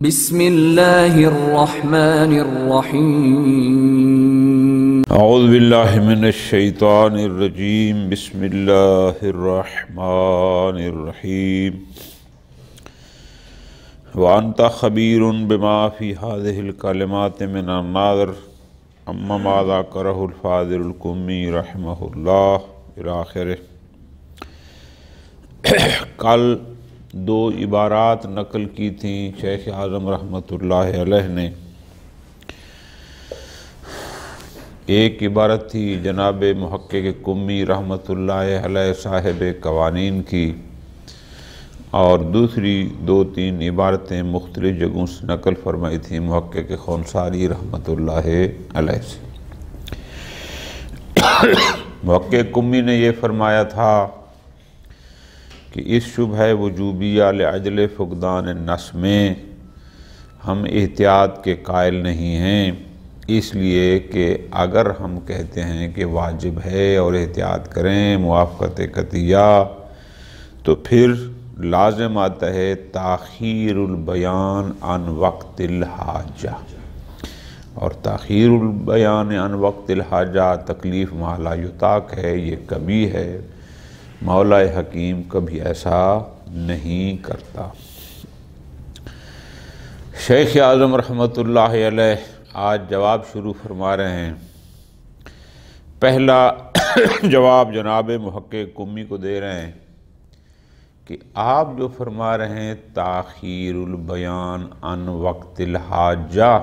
بسم اللہ الرحمن الرحیم اعوذ باللہ من الشیطان الرجیم بسم اللہ الرحمن الرحیم وانت خبیر بما فی هذه الکلمات من الناظر اما ما ذکرہ الفاضل القمی رحمہ اللہ الاخر۔ کل دو عبارات نقل کی تھیں شیخ اعظم رحمۃ اللہ علیہ نے۔ ایک عبارت تھی جناب محقق قمی رحمۃ اللہ علیہ صاحب قوانین کی، اور دوسری دو تین عبارتیں مختلف جگہوں سے نقل فرمائی تھیں محقق خونساری رحمۃ اللہ علیہ سے۔ محقق قمی نے یہ فرمایا تھا کہ اس شبہ وجوبیہ لعجل فقدان النص میں ہم احتیاط کے قائل نہیں ہیں، اس لیے کہ اگر ہم کہتے ہیں کہ واجب ہے اور احتیاط کریں موافقت قطعیہ، تو پھر لازم آتا ہے تاخیر البیان عن وقت الحاجہ، اور تاخیر البیان عن وقت الحاجہ تکلیف ما لا یطاق ہے، یہ کبھی ہے، مولا حکیم کبھی ایسا نہیں کرتا۔ شیخ اعظم رحمۃ اللہ علیہ آج جواب شروع فرما رہے ہیں۔ پہلا جواب جناب محقق قمی کو دے رہے ہیں کہ آپ جو فرما رہے ہیں تاخیر البیان عن وقت الحاجہ،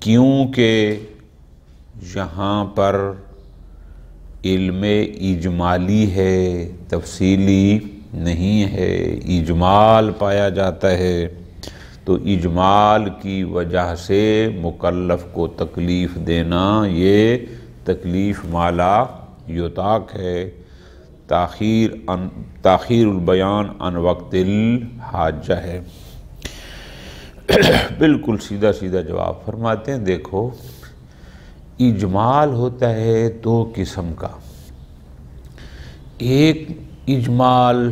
کیونکہ یہاں پر علم اجمالی ہے، تفصیلی نہیں ہے، اجمال پایا جاتا ہے، تو اجمال کی وجہ سے مکلف کو تکلیف دینا یہ تکلیف ما لا یطاق ہے، تاخیر البیان عن وقت الحاجہ ہے۔ بالکل سیدھا سیدھا جواب فرماتے ہیں۔ دیکھو، اجمال ہوتا ہے دو قسم کا، ایک اجمال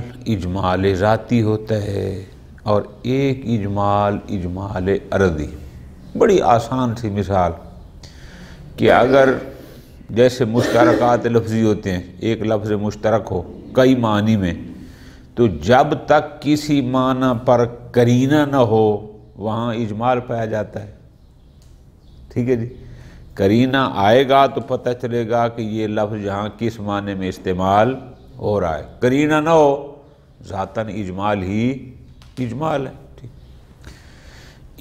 ذاتی ہوتا ہے اور ایک اجمال عرضی۔ بڑی آسان سی مثال کہ اگر جیسے مشترکات لفظی ہوتے ہیں، ایک لفظ مشترک ہو کئی معنی میں، تو جب تک کسی معنی پر قرینہ نہ ہو وہاں اجمال پایا جاتا ہے، ٹھیک ہے جی۔ قرینہ آئے گا تو پتہ چلے گا کہ یہ لفظ یہاں کس معنی میں استعمال ہو رہا ہے، قرینہ نہ ہو ذاتاً اجمال ہی اجمال ہے، ٹھیک۔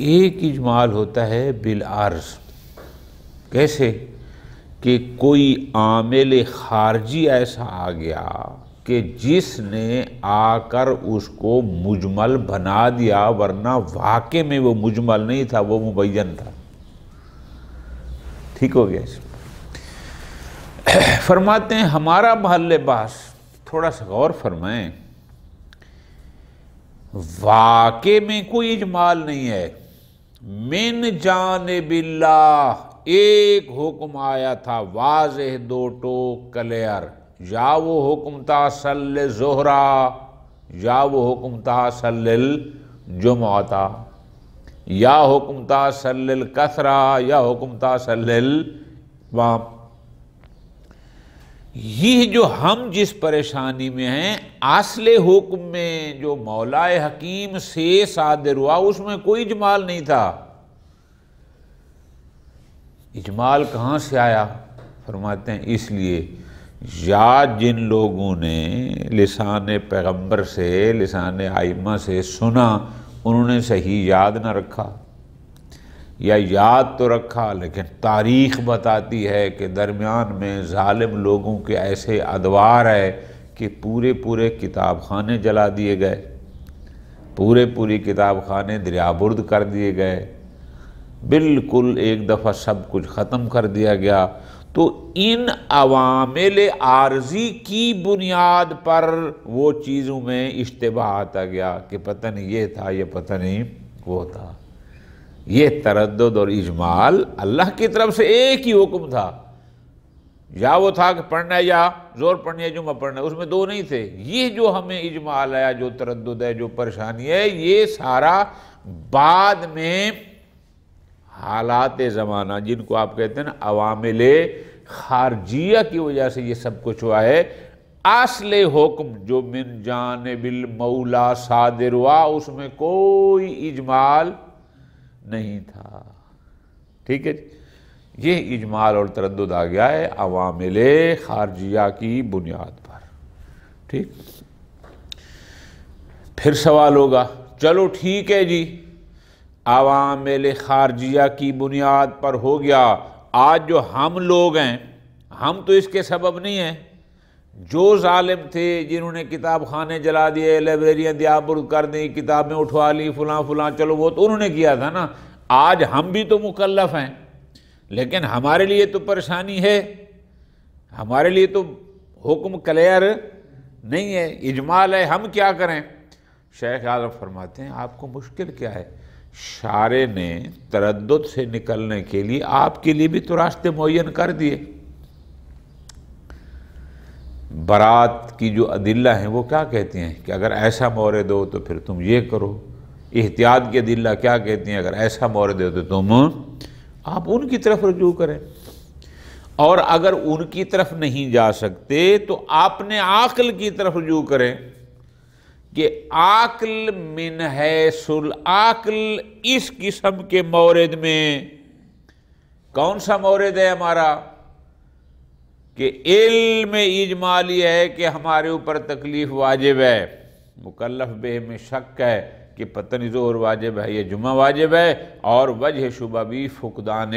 ایک اجمال ہوتا ہے بالعرض، کیسے کہ کوئی عامل خارجی ایسا آ گیا کہ جس نے آ کر اس کو مجمل بنا دیا، ورنہ واقع میں وہ مجمل نہیں تھا، وہ مبین تھا، ٹھیک ہو گیا۔ فرماتے ہیں ہمارا محل بحث، تھوڑا سا غور فرمائیں، واقع میں کوئی اجمال نہیں ہے، من جانب اللہ ایک حکم آیا تھا واضح، دو ٹوک کلیئر، یا وہ حکم تھا صلی ظہرا یا وہ حکم تھا صلی الجمعہ، یا حکم تھا صلی الکثرہ یا حکم تھا صلی الوام۔ یہ جو ہم جس پریشانی میں ہیں، اصل حکم میں جو مولا حکیم سے صادر ہوا اس میں کوئی اجمال نہیں تھا۔ اجمال کہاں سے آیا؟ فرماتے ہیں اس لیے یا جن لوگوں نے لسان پیغمبر سے، لسان ائمہ سے سنا، انہوں نے صحیح یاد نہ رکھا، یا یاد تو رکھا لیکن تاریخ بتاتی ہے کہ درمیان میں ظالم لوگوں کے ایسے ادوار ہے کہ پورے کتاب خانے جلا دیے گئے، پوری کتاب خانے دریابرد کر دیے گئے، بالکل ایک دفعہ سب کچھ ختم کر دیا گیا۔ تو ان عوامل عارضی کی بنیاد پر وہ چیزوں میں اشتباہ آتا گیا کہ پتہ نہیں یہ تھا، یہ پتہ نہیں وہ تھا۔ یہ تردد اور اجمال اللہ کی طرف سے ایک ہی حکم تھا یا وہ تھا کہ پڑھنا ہے یا زور پڑھنا ہے جمعہ پڑھنا ہے، اس میں دو نہیں تھے۔ یہ جو ہمیں اجمال ہے، جو تردد ہے، جو پریشانی ہے، یہ سارا بعد میں حالات زمانہ جن کو آپ کہتے ہیں نا عوامل خارجیہ کی وجہ سے یہ سب کچھ ہوا ہے۔ اصل حکم جو من جانب المولا صادر ہوا اس میں کوئی اجمال نہیں تھا، ٹھیک ہے جی۔ یہ اجمال اور تردد آ گیا ہے عوامل خارجیہ کی بنیاد پر، ٹھیک۔ پھر سوال ہوگا چلو ٹھیک ہے جی، عوامل خارجیہ کی بنیاد پر ہو گیا، آج جو ہم لوگ ہیں ہم تو اس کے سبب نہیں ہیں، جو ظالم تھے جنہوں نے کتاب خانے جلا دیے، لائبریریاں دیابرد کر دیں، کتابیں اٹھوا لی، فلاں فلاں، چلو وہ تو انہوں نے کیا تھا نا۔ آج ہم بھی تو مکلف ہیں، لیکن ہمارے لیے تو پریشانی ہے، ہمارے لیے تو حکم کلیئر نہیں ہے، اجمال ہے، ہم کیا کریں؟ شیخ اعظم فرماتے ہیں آپ کو مشکل کیا ہے؟ شارع نے تردد سے نکلنے کے لیے آپ کے لیے بھی تو راستے معین کر دیے۔ برات کی جو ادلہ ہیں وہ کیا کہتی ہیں کہ اگر ایسا مورد ہو تو پھر تم یہ کرو۔ احتیاط کی ادلہ کیا کہتی ہیں؟ اگر ایسا مورد ہو تو تم آپ ان کی طرف رجوع کریں، اور اگر ان کی طرف نہیں جا سکتے تو اپنے عقل کی طرف رجوع کریں کہ عقل من حیث العقل اس قسم کے مورد میں کون سا مورد ہے ہمارا کہ علم اجمالی ہے کہ ہمارے اوپر تکلیف واجب ہے، مکلف بہ میں شک ہے کہ پتہ نہیں ظہر واجب ہے یہ جمعہ واجب ہے، اور وجہ شبہ بھی فقدان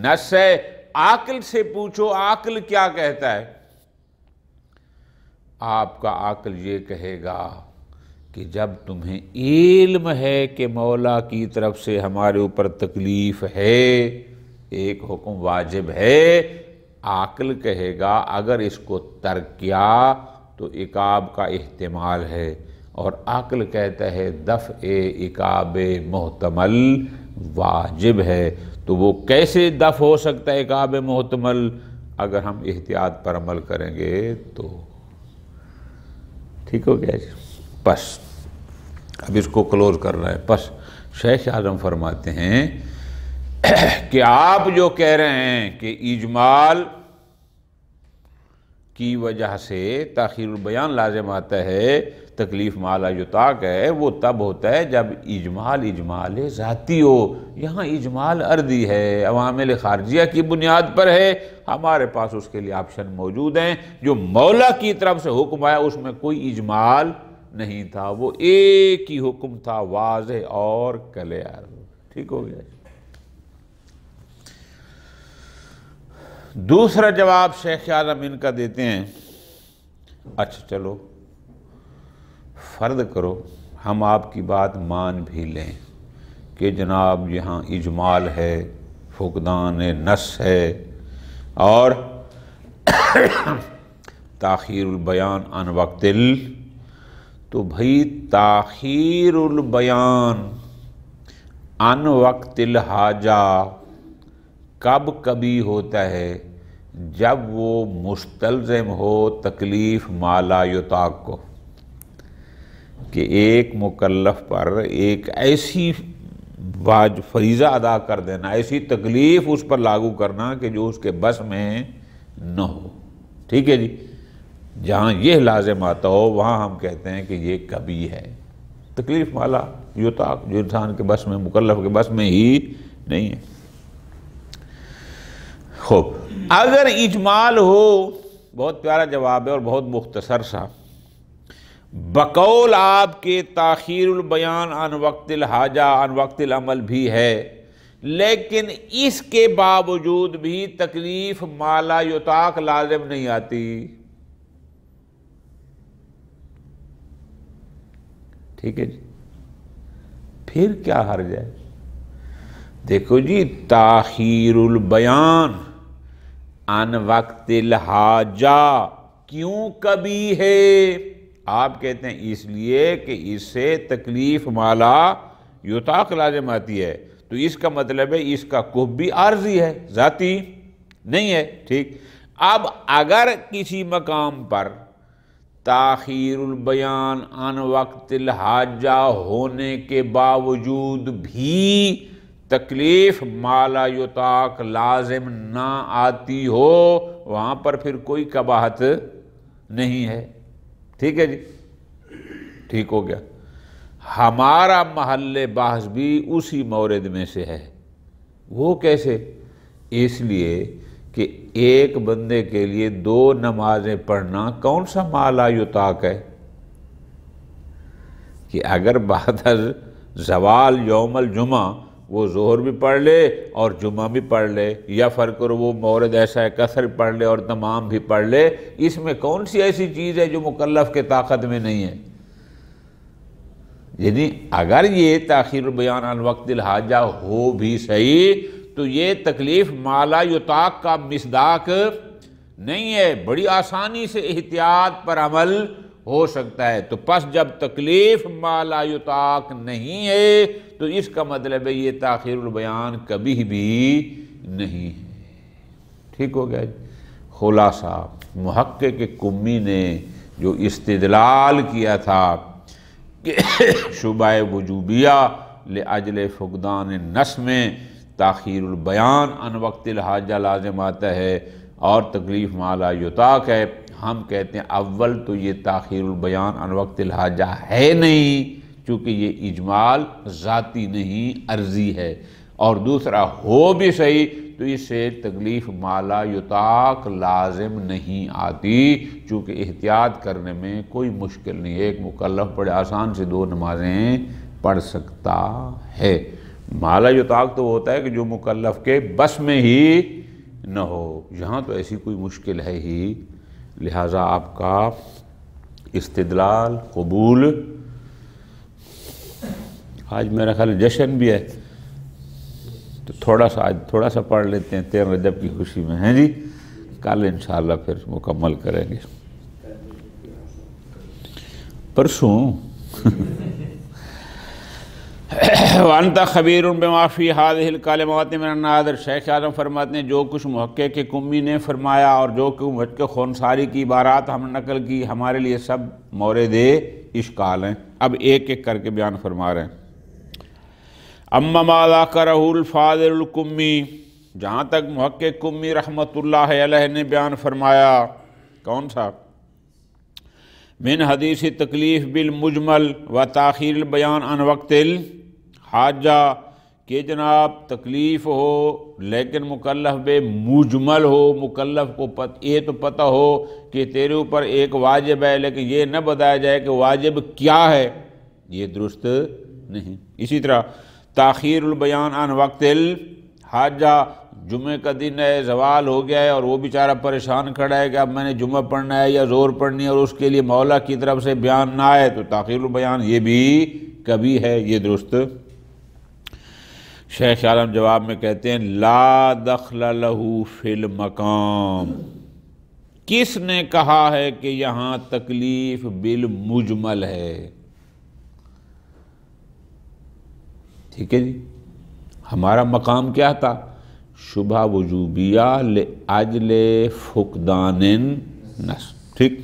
نص ہے۔ عقل سے پوچھو عقل کیا کہتا ہے؟ آپ کا عقل یہ کہے گا کہ جب تمہیں علم ہے کہ مولا کی طرف سے ہمارے اوپر تکلیف ہے، ایک حکم واجب ہے، عقل کہے گا اگر اس کو ترک کیا تو عقاب کا احتمال ہے، اور عقل کہتا ہے دفع عقاب محتمل واجب ہے۔ تو وہ کیسے دفع ہو سکتا ہے عقاب محتمل؟ اگر ہم احتیاط پر عمل کریں گے تو ٹھیک ہو گیا جی۔ بس اب اس کو کلوز کر رہا ہے۔ بس شیخ اعظم فرماتے ہیں کہ آپ جو کہہ رہے ہیں کہ اجمال کی وجہ سے تاخیر البیان لازم آتا ہے، تکلیف مالا یطاق ہے، وہ تب ہوتا ہے جب اجمال ذاتی ہو۔ یہاں اجمال ارضی ہے، عوامل خارجیہ کی بنیاد پر ہے، ہمارے پاس اس کے لیے آپشن موجود ہیں۔ جو مولا کی طرف سے حکم آیا اس میں کوئی اجمال نہیں تھا، وہ ایک ہی حکم تھا، واضح اور کلیئر، ٹھیک ہو گیا۔ دوسرا جواب شیخ اعظم ان کا دیتے ہیں، اچھا چلو فرض کرو ہم آپ کی بات مان بھی لیں کہ جناب یہاں اجمال ہے، فقدان نص ہے، اور تاخیر البیان عن وقت تو بھئی تاخیر البیان عن وقت الحاجہ کب کبھی ہوتا ہے؟ جب وہ مستلزم ہو تکلیف مالا یطاق کو، کہ ایک مکلف پر ایک ایسی فریضہ ادا کر دینا، ایسی تکلیف اس پر لاگو کرنا کہ جو اس کے بس میں نہ ہو، ٹھیک ہے جی۔ جہاں یہ لازم آتا ہو وہاں ہم کہتے ہیں کہ یہ کبھی ہے، تکلیف مالا یطاق جو انسان کے بس میں، مکلف کے بس میں ہی نہیں ہے۔ خوب، اگر اجمال ہو، بہت پیارا جواب ہے اور بہت مختصر سا، بقول آپ کے تاخیر البیان عن وقت الحاجہ عن وقت العمل بھی ہے، لیکن اس کے باوجود بھی تکلیف مالا یطاق لازم نہیں آتی، ٹھیک ہے جی۔ پھر کیا حرج ہے؟ دیکھو جی، تاخیر البیان عن وقت الحاجہ کیوں کبھی ہے؟ آپ کہتے ہیں اس لیے کہ اس سے تکلیف مالا یطاق لازم آتی ہے، تو اس کا مطلب ہے اس کا کف بھی عارضی ہے، ذاتی نہیں ہے، ٹھیک۔ اب اگر کسی مقام پر تاخیر البیان عن وقت الحاجہ ہونے کے باوجود بھی تکلیف ما لا یطاق لازم نہ آتی ہو، وہاں پر پھر کوئی قباحت نہیں ہے۔ ٹھیک ہے جی، ٹھیک ہو گیا۔ ہمارا محل بحث بھی اسی مورد میں سے ہے۔ وہ کیسے؟ اس لیے کہ ایک بندے کے لیے 2 نمازیں پڑھنا کون سا ما لا یطاق ہے؟ کہ اگر بعد از زوال یوم الجمعہ وہ ظہر بھی پڑھ لے اور جمعہ بھی پڑھ لے، یا فرق کرو وہ مورد ایسا ہے قصر پڑھ لے اور تمام بھی پڑھ لے، اس میں کون سی ایسی چیز ہے جو مکلف کے طاقت میں نہیں ہے؟ یعنی اگر یہ تاخیر البیان عن وقت الحاجہ ہو بھی صحیح تو یہ تکلیف ما لا یطاق کا مصداق نہیں ہے، بڑی آسانی سے احتیاط پر عمل ہو سکتا ہے۔ تو پس جب تکلیف ما لا یطاق نہیں ہے تو اس کا مطلب ہے یہ تاخیر البیان کبھی بھی نہیں ہے۔ ٹھیک ہو گیا جی۔ خلاصہ محقق کمی نے جو استدلال کیا تھا کہ شبہ وجوبیہ لأجل فقدان النص میں تاخیر البیان عن وقت الحاجہ لازم آتا ہے اور تکلیف ما لا یطاق ہے، ہم کہتے ہیں اول تو یہ تاخیر البیان عن وقت الحاجہ ہے نہیں، چونکہ یہ اجمال ذاتی نہیں عرضی ہے، اور دوسرا ہو بھی صحیح تو اس سے تکلیف ما لا یطاق لازم نہیں آتی، چونکہ احتیاط کرنے میں کوئی مشکل نہیں ہے، ایک مکلف بڑے آسان سے 2 نمازیں پڑھ سکتا ہے۔ ما لا یطاق تو ہوتا ہے کہ جو مکلف کے بس میں ہی نہ ہو، یہاں تو ایسی کوئی مشکل ہے ہی، لہٰذا آپ کا استدلال قبول۔ آج میرا خیال جشن بھی ہے تو تھوڑا سا پڑھ لیتے ہیں 13 رجب کی خوشی میں، ہیں جی، کل انشاءاللہ پھر مکمل کریں گے۔ پرسوں وَأَنْتَ خَبِيرٌ بِمَا فِي هَذِهِ الْكَلِمَاتِ مِنَ النَّاظِرِ، شیخ اعظم فرماتے ہیں جو کچھ محقق کمی نے فرمایا اور جو کچھ محقق خونساری کی عبارات ہم نے نقل کی، ہمارے لیے سب مورد اشکال ہیں۔ اب ایک ایک کر کے بیان فرما رہے ہیں۔ اما ما ذکرہ الفاضل الکمی، جہاں تک محقق کمی رحمۃ اللہ علیہ نے بیان فرمایا، کون سا؟ من حدیث تکلیف بالمجمل و تاخیر البیان عن وقت الحاجہ، کہ جناب تکلیف ہو لیکن مکلف بے مجمل ہو، مکلف کو یہ تو پتہ ہو کہ تیرے اوپر ایک واجب ہے لیکن یہ نہ بتایا جائے کہ واجب کیا ہے، یہ درست نہیں۔ اسی طرح تاخیر البیان عن وقت الحاجہ، جمعہ کا دن ہے، زوال ہو گیا ہے اور وہ بیچارہ پریشان کھڑا ہے کہ اب میں نے جمعہ پڑھنا ہے یا زور پڑھنی ہے اور اس کے لیے مولا کی طرف سے بیان نہ آئے تو تاخیر البیان یہ بھی کبھی ہے، یہ درست۔ شیخ عالم جواب میں کہتے ہیں لا دخل لہ فی المقام، کس نے کہا ہے کہ یہاں تکلیف بالمجمل ہے؟ ٹھیک ہے جی، ہمارا مقام کیا تھا؟ شبہ وجوبیہ لأجل فقدان النص، ٹھیک۔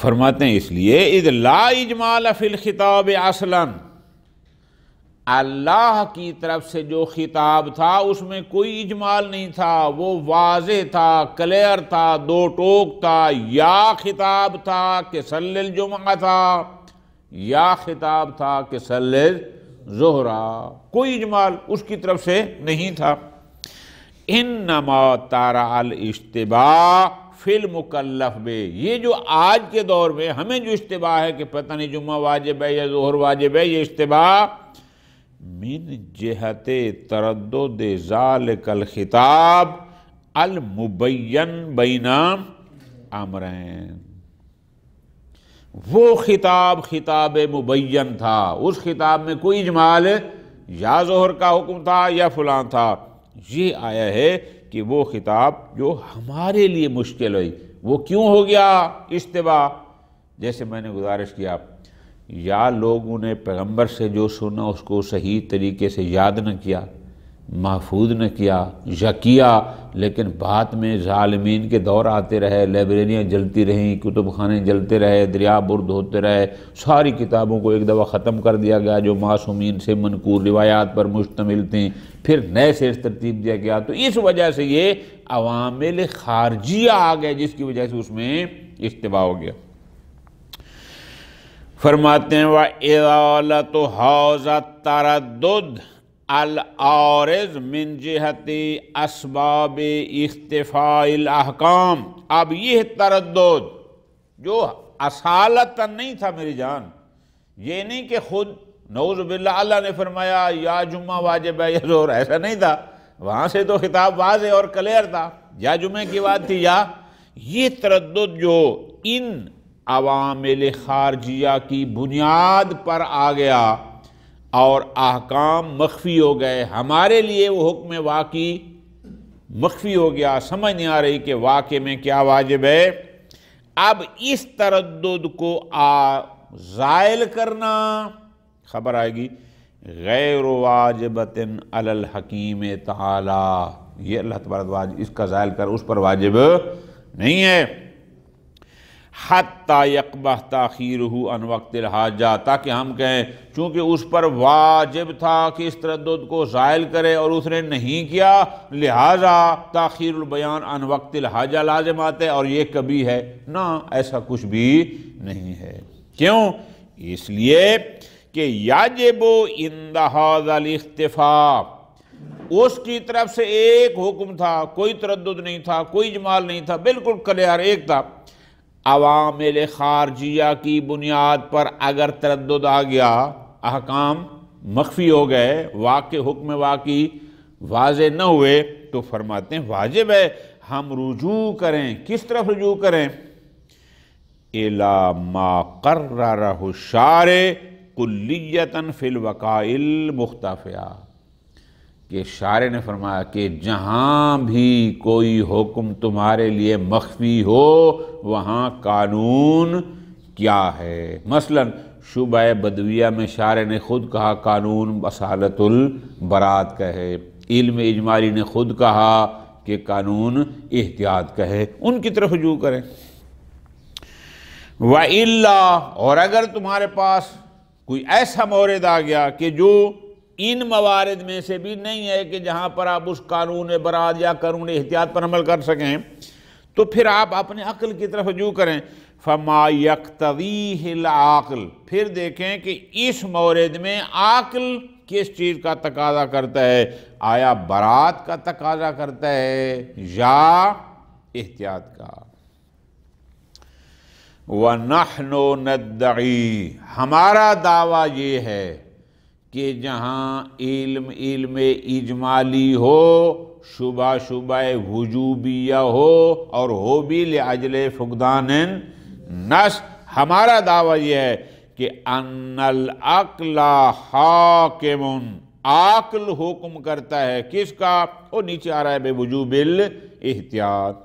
فرماتے ہیں اس لیے اذ لا اجمال فی الخطاب اصلا، اللہ کی طرف سے جو خطاب تھا اس میں کوئی اجمال نہیں تھا، وہ واضح تھا، کلیئر تھا، 2 ٹوک تھا، یا خطاب تھا کہ صلی الجمعہ تھا، یا خطاب تھا کہ صلی الظہر، کوئی اجمال اس کی طرف سے نہیں تھا۔ انما تارا الاشتباہ فی المکلف بے، یہ جو آج کے دور میں ہمیں جو اشتباہ ہے کہ پتہ نہیں جمعہ واجب ہے یا ظہر واجب ہے، یہ اشتباہ من جہت تردد ذالک الخطاب المبین بین امرین، وہ خطاب مبین تھا، اس خطاب میں کوئی اجمال یا ظہر کا حکم تھا یا فلاں تھا، یہ آیا ہے کہ وہ خطاب جو ہمارے لیے مشکل ہوئی، وہ کیوں ہو گیا اشتباہ؟ جیسے میں نے گزارش کیا، یا لوگوں نے پیغمبر سے جو سنا اس کو صحیح طریقے سے یاد نہ کیا، محفوظ نہ کیا یا کیا لیکن بعد میں ظالمین کے دور آتے رہے، لائبریریاں جلتی رہیں، کتب خانے جلتے رہے، دریا برد ہوتے رہے، ساری کتابوں کو ایک دفعہ ختم کر دیا گیا جو معصومین سے منقول روایات پر مشتمل تھیں، پھر نئے سے ترتیب دیا گیا۔ تو اس وجہ سے یہ عوامل خارجیہ آ گئے جس کی وجہ سے اس میں اشتباہ ہو گیا۔ فرماتے ہیں وَإِضَالَةُ هَذَا التَّرَدُّدُ الْعَارِضُ مِنْ جِهَةِ أَسْبَابِ اِخْتِفَاءِ الْأَحْكَامِ۔ اب یہ تردد جو اصالتاً نہیں تھا میری جان، یہ نہیں کہ خود نعوذ باللہ اللہ نے فرمایا یا جمعہ واجب ہے یا ظہر، ایسا نہیں تھا، وہاں سے تو خطاب واضح اور کلیئر تھا، یا جمعہ کی بات تھی یا یہ تردد جو ان عوامل خارجیہ کی بنیاد پر آ گیا اور احکام مخفی ہو گئے، ہمارے لیے وہ حکم واقعی مخفی ہو گیا، سمجھ نہیں آ رہی کہ واقع میں کیا واجب ہے۔ اب اس تردد کو زائل کرنا، خبر آئے گی غیر واجبۃ علی الحکیم تعالی، یہ اللہ تبارک اس کا زائل کر اس پر واجب نہیں ہے۔ حتی یقبح تاخیرہ عن وقت الحاجہ، تاکہ ہم کہیں چونکہ اس پر واجب تھا کہ اس تردد کو زائل کرے اور اس نے نہیں کیا، لہذا تاخیر البیان عن وقت الحاجہ لازم آتے اور یہ کبھی ہے نہ، ایسا کچھ بھی نہیں ہے۔ کیوں؟ اس لیے کہ یجب عند ھذا الاختفاء، اس کی طرف سے ایک حکم تھا، کوئی تردد نہیں تھا، کوئی اجمال نہیں تھا، بالکل کلیئر ایک تھا۔ عوامل خارجیہ کی بنیاد پر اگر تردد آ گیا، احکام مخفی ہو گئے، واقع حکم واقعی واضح نہ ہوئے، تو فرماتے ہیں واجب ہے ہم رجوع کریں۔ کس طرف رجوع کریں؟ اِلَى مَا قَرَّرَهُ الشَّارِعُ کُلِّیَّةً فِی الْوَقَائِعِ الْمُخْتَفِیَةِ، کہ شارع نے فرمایا کہ جہاں بھی کوئی حکم تمہارے لیے مخفی ہو وہاں قانون کیا ہے۔ مثلا شبہ بدویہ میں شارع نے خود کہا قانون اصالت البراءت کا ہے، علم اجمالی نے خود کہا کہ قانون احتیاط کا ہے، ان کی طرف رجوع کریں۔ وَإِلَّا، اور اگر تمہارے پاس کوئی ایسا مورد آ گیا کہ جو ان موارد میں سے بھی نہیں ہے کہ جہاں پر آپ اس قانون براءت یا قانون احتیاط پر عمل کر سکیں، تو پھر آپ اپنے عقل کی طرف رجوع کریں۔ فَمَا يَقْتَضِيهِ الْعَقْلُ، پھر دیکھیں کہ اس مورد میں عقل کس چیز کا تقاضا کرتا ہے، آیا براءت کا تقاضا کرتا ہے یا احتیاط کا۔ وَنَحْنُ نَدَّعِي، ہمارا دعویٰ یہ ہے کہ جہاں علم اجمالی ہو، شبہ وجوبیہ ہو اور ہو بھی لعجل فقدان نص، ہمارا دعویٰ یہ ہے کہ ان العقل حاکم، عقل حکم کرتا ہے کس کا؟ وہ نیچے آ رہا ہے بے وجوب الاحتیاط،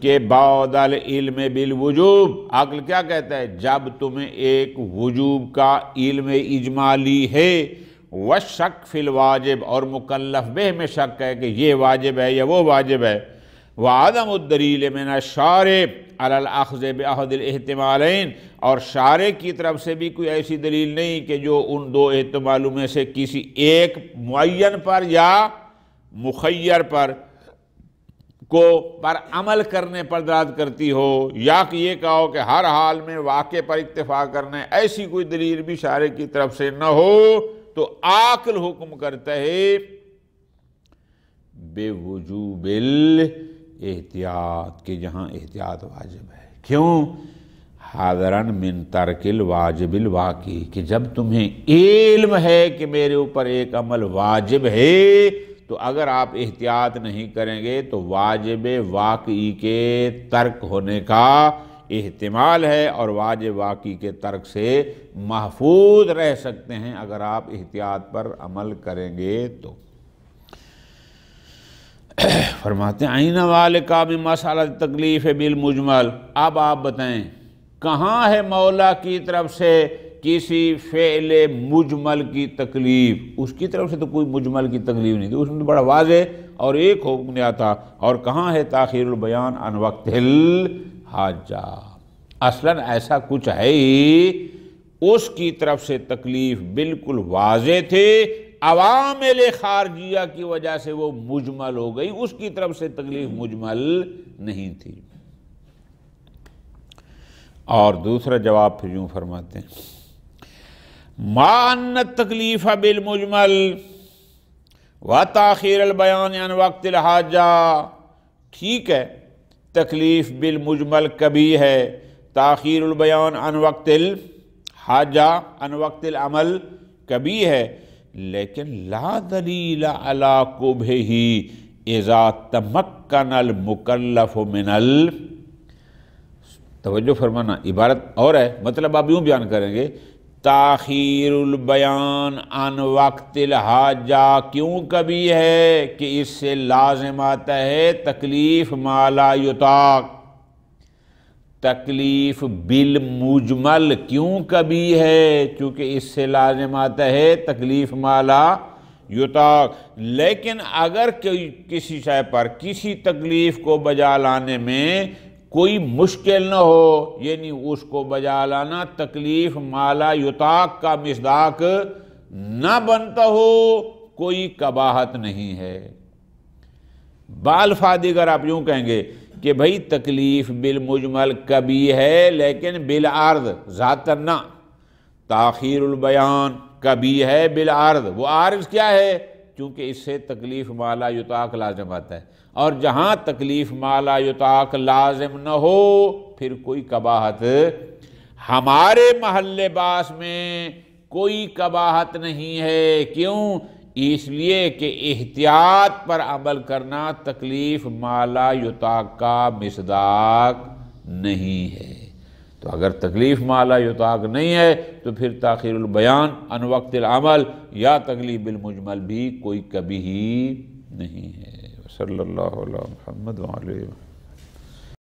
کہ بعد العلم بالوجوب، عقل کیا کہتا ہے؟ جب تمہیں ایک وجوب کا علم اجمالی ہے، والشک فی الواجب، اور مکلف بہ میں شک ہے کہ یہ واجب ہے یا وہ واجب ہے، وعدم الدلیل من الشارع علی الاخذ باحد الاحتمالین، اور شارع کی طرف سے بھی کوئی ایسی دلیل نہیں کہ جو ان دو احتمالوں میں سے کسی ایک معین پر یا مخیر پر عمل کرنے پر دلالت کرتی ہو، یا کہ یہ کہو کہ ہر حال میں واقع پر اکتفا کرنا ہے، ایسی کوئی دلیل بھی شارع کی طرف سے نہ ہو، تو عقل حکم کرتا ہے بے وجوب الاحتیاط، کہ جہاں احتیاط واجب ہے۔ کیوں؟ حاضراً من ترک الواجب الواقعی، کہ جب تمہیں علم ہے کہ میرے اوپر ایک عمل واجب ہے، تو اگر آپ احتیاط نہیں کریں گے تو واجب واقعی کے ترک ہونے کا احتمال ہے، اور واجب واقعی کے ترک سے محفوظ رہ سکتے ہیں اگر آپ احتیاط پر عمل کریں گے تو۔ فرماتے ہیں عین والک من مسئلہ تکلیف بالمجمل، اب آپ بتائیں کہاں ہے مولا کی طرف سے کسی فعل مجمل کی تکلیف، اس کی طرف سے تو کوئی مجمل کی تکلیف نہیں تھی، اس میں تو بڑا واضح اور ایک حکم دیا تھا۔ اور کہاں ہے تاخیر البیان عن وقت الحاجہ؟ اصلاً ایسا کچھ ہے ہی، اس کی طرف سے تکلیف بالکل واضح تھے، عوامل خارجیہ کی وجہ سے وہ مجمل ہو گئی، اس کی طرف سے تکلیف مجمل نہیں تھی۔ اور دوسرا جواب پھر یوں فرماتے ہیں، ما ان التکلیف بالمجمل وتاخیر البیان عن وقت الحاجہ، ٹھیک ہے تکلیف بالمجمل کبھی ہے، تاخیر البیان عن وقت الحاجہ عن وقت العمل کبھی ہے، لیکن لا دلیل علی قبحہ اذا تمکن المکلف من توجہ فرمانا، عبارت اور ہے، مطلب آپ یوں بیان کریں گے، تاخیر البیان عن وقت الحاجہ کیوں کبھی ہے کہ اس سے لازم آتا ہے تکلیف ما لا یطاق۔ تکلیف بالمجمل کیوں کبھی ہے؟ چونکہ اس سے لازم آتا ہے تکلیف ما لا یطاق۔ لیکن اگر کسی شے پر کسی تکلیف کو بجا لانے میں کوئی مشکل نہ ہو، یعنی اس کو بجا لانا تکلیف ما لا یطاق کا مصداق نہ بنتا ہو، کوئی قباحت نہیں ہے۔ بالفاظ دیگر آپ یوں کہیں گے کہ بھئی تکلیف بالمجمل کبھی ہے لیکن بالعرض ذاتاً نہ، تاخیر البیان کبھی ہے بالعرض، وہ عارض کیا ہے؟ چونکہ اس سے تکلیف ما لا یطاق لازم آتا ہے، اور جہاں تکلیف ما لا یطاق لازم نہ ہو پھر کوئی قباحت ہمارے محل باس میں کوئی قباحت نہیں ہے۔ کیوں؟ اس لیے کہ احتیاط پر عمل کرنا تکلیف ما لا یطاق کا مصداق نہیں ہے۔ تو اگر تکلیف ما لا یطاق نہیں ہے تو پھر تاخیر البیان عن وقت العمل یا تکلیف بالمجمل بھی کوئی کبھی ہی نہیں ہے۔ صلی اللہ علیہ محمد وعلیہ